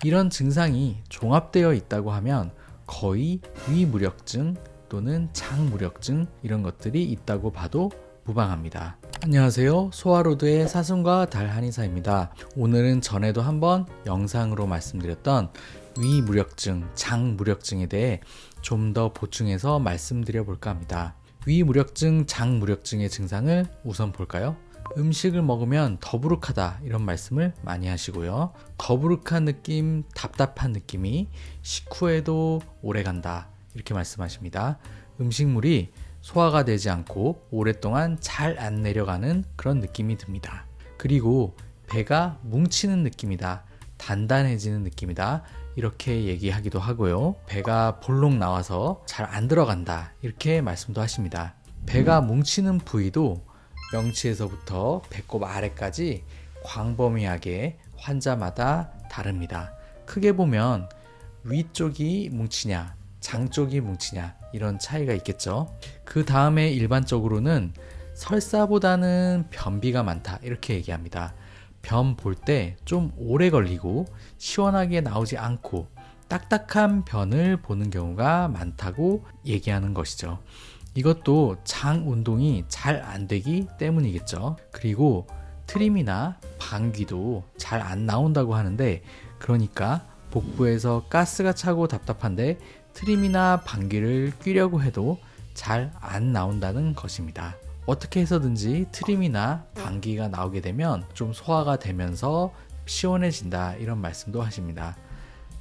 이런 증상이 종합되어 있다고 하면 거의 위무력증 또는 장무력증 이런 것들이 있다고 봐도 무방합니다. 안녕하세요. 소아로드의 사슴과 달 한의사입니다. 오늘은 전에도 한번 영상으로 말씀드렸던 위무력증, 장무력증에 대해 좀 더 보충해서 말씀드려 볼까 합니다. 위무력증, 장무력증의 증상을 우선 볼까요? 음식을 먹으면 더부룩하다 이런 말씀을 많이 하시고요. 더부룩한 느낌, 답답한 느낌이 식후에도 오래간다 이렇게 말씀하십니다. 음식물이 소화가 되지 않고 오랫동안 잘 안 내려가는 그런 느낌이 듭니다. 그리고 배가 뭉치는 느낌이다, 단단해지는 느낌이다 이렇게 얘기하기도 하고요. 배가 볼록 나와서 잘 안 들어간다 이렇게 말씀도 하십니다. 배가 뭉치는 부위도 명치에서부터 배꼽 아래까지 광범위하게 환자마다 다릅니다. 크게 보면 위쪽이 뭉치냐 장 쪽이 뭉치냐 이런 차이가 있겠죠. 그 다음에 일반적으로는 설사보다는 변비가 많다 이렇게 얘기합니다. 변 볼 때 좀 오래 걸리고 시원하게 나오지 않고 딱딱한 변을 보는 경우가 많다고 얘기하는 것이죠. 이것도 장 운동이 잘 안 되기 때문이겠죠. 그리고 트림이나 방귀도 잘 안 나온다고 하는데, 그러니까 복부에서 가스가 차고 답답한데 트림이나 방귀를 뀌려고 해도 잘 안 나온다는 것입니다. 어떻게 해서든지 트림이나 방귀가 나오게 되면 좀 소화가 되면서 시원해진다 이런 말씀도 하십니다.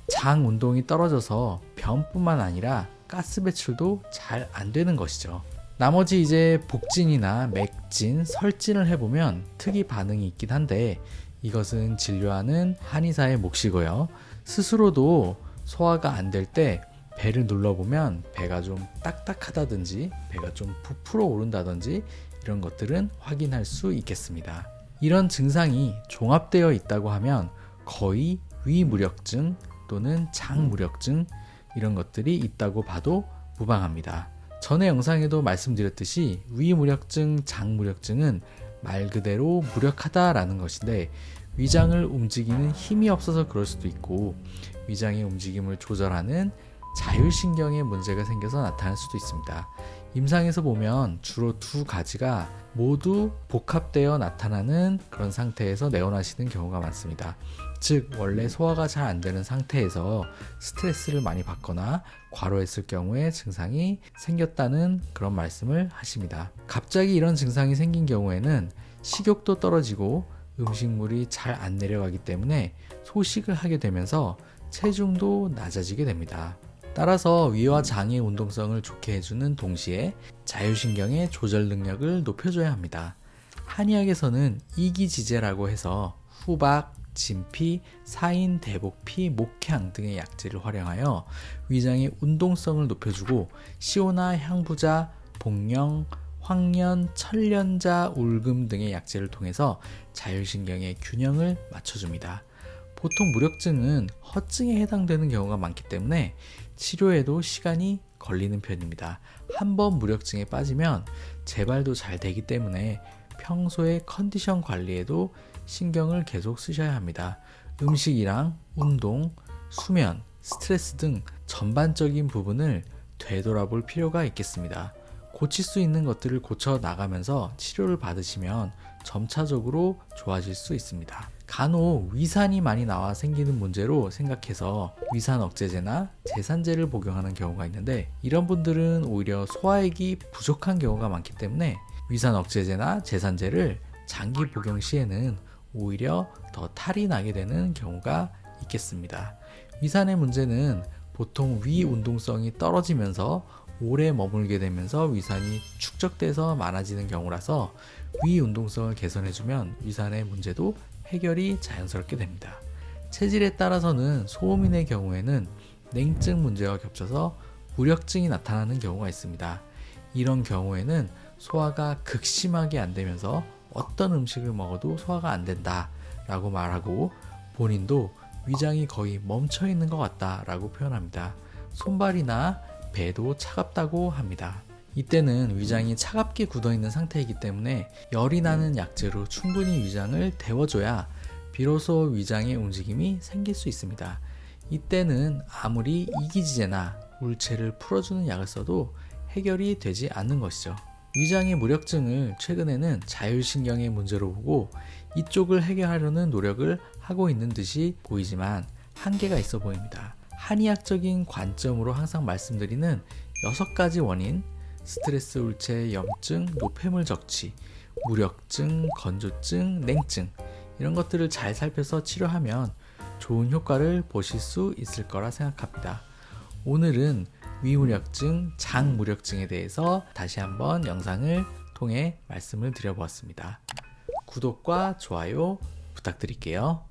장 운동이 떨어져서 변뿐만 아니라 가스 배출도 잘 안 되는 것이죠. 나머지 이제 복진이나 맥진, 설진을 해보면 특이 반응이 있긴 한데 이것은 진료하는 한의사의 몫이고요. 스스로도 소화가 안 될 때 배를 눌러보면 배가 좀 딱딱하다든지 배가 좀 부풀어 오른다든지 이런 것들은 확인할 수 있겠습니다. 이런 증상이 종합되어 있다고 하면 거의 위무력증 또는 장무력증 이런 것들이 있다고 봐도 무방합니다. 전에 영상에도 말씀드렸듯이 위무력증, 장무력증은 말 그대로 무력하다라는 것인데, 위장을 움직이는 힘이 없어서 그럴 수도 있고 위장의 움직임을 조절하는 자율신경에 문제가 생겨서 나타날 수도 있습니다. 임상에서 보면 주로 두 가지가 모두 복합되어 나타나는 그런 상태에서 내원하시는 경우가 많습니다. 즉 원래 소화가 잘 안 되는 상태에서 스트레스를 많이 받거나 과로했을 경우에 증상이 생겼다는 그런 말씀을 하십니다. 갑자기 이런 증상이 생긴 경우에는 식욕도 떨어지고 음식물이 잘 안 내려가기 때문에 소식을 하게 되면서 체중도 낮아지게 됩니다. 따라서 위와 장의 운동성을 좋게 해주는 동시에 자율신경의 조절 능력을 높여줘야 합니다. 한의학에서는 이기지제라고 해서 후박, 진피, 사인, 대복피, 목향 등의 약재를 활용하여 위장의 운동성을 높여주고 시오나 향부자, 복령, 황련, 천련자, 울금 등의 약재를 통해서 자율신경의 균형을 맞춰줍니다. 보통 무력증은 허증에 해당되는 경우가 많기 때문에 치료에도 시간이 걸리는 편입니다. 한번 무력증에 빠지면 재발도 잘 되기 때문에 평소에 컨디션 관리에도 신경을 계속 쓰셔야 합니다. 음식이랑 운동, 수면, 스트레스 등 전반적인 부분을 되돌아볼 필요가 있겠습니다. 고칠 수 있는 것들을 고쳐 나가면서 치료를 받으시면 점차적으로 좋아질 수 있습니다. 간혹 위산이 많이 나와 생기는 문제로 생각해서 위산 억제제나 제산제를 복용하는 경우가 있는데, 이런 분들은 오히려 소화액이 부족한 경우가 많기 때문에 위산 억제제나 제산제를 장기 복용 시에는 오히려 더 탈이 나게 되는 경우가 있겠습니다. 위산의 문제는 보통 위 운동성이 떨어지면서 오래 머물게 되면서 위산이 축적돼서 많아지는 경우라서 위 운동성을 개선해주면 위산의 문제도 해결이 자연스럽게 됩니다. 체질에 따라서는 소음인의 경우에는 냉증 문제와 겹쳐서 무력증이 나타나는 경우가 있습니다. 이런 경우에는 소화가 극심하게 안 되면서 어떤 음식을 먹어도 소화가 안 된다 라고 말하고 본인도 위장이 거의 멈춰 있는 것 같다 라고 표현합니다. 손발이나 배도 차갑다고 합니다. 이때는 위장이 차갑게 굳어있는 상태이기 때문에 열이 나는 약재로 충분히 위장을 데워줘야 비로소 위장의 움직임이 생길 수 있습니다. 이때는 아무리 이기지제나 물체를 풀어주는 약을 써도 해결이 되지 않는 것이죠. 위장의 무력증을 최근에는 자율신경의 문제로 보고 이쪽을 해결하려는 노력을 하고 있는 듯이 보이지만 한계가 있어 보입니다. 한의학적인 관점으로 항상 말씀드리는 6가지 원인, 스트레스 울체, 염증, 노폐물 적취, 무력증, 건조증, 냉증 이런 것들을 잘 살펴서 치료하면 좋은 효과를 보실 수 있을 거라 생각합니다. 오늘은 위무력증, 장무력증에 대해서 다시 한번 영상을 통해 말씀을 드려보았습니다. 구독과 좋아요 부탁드릴게요.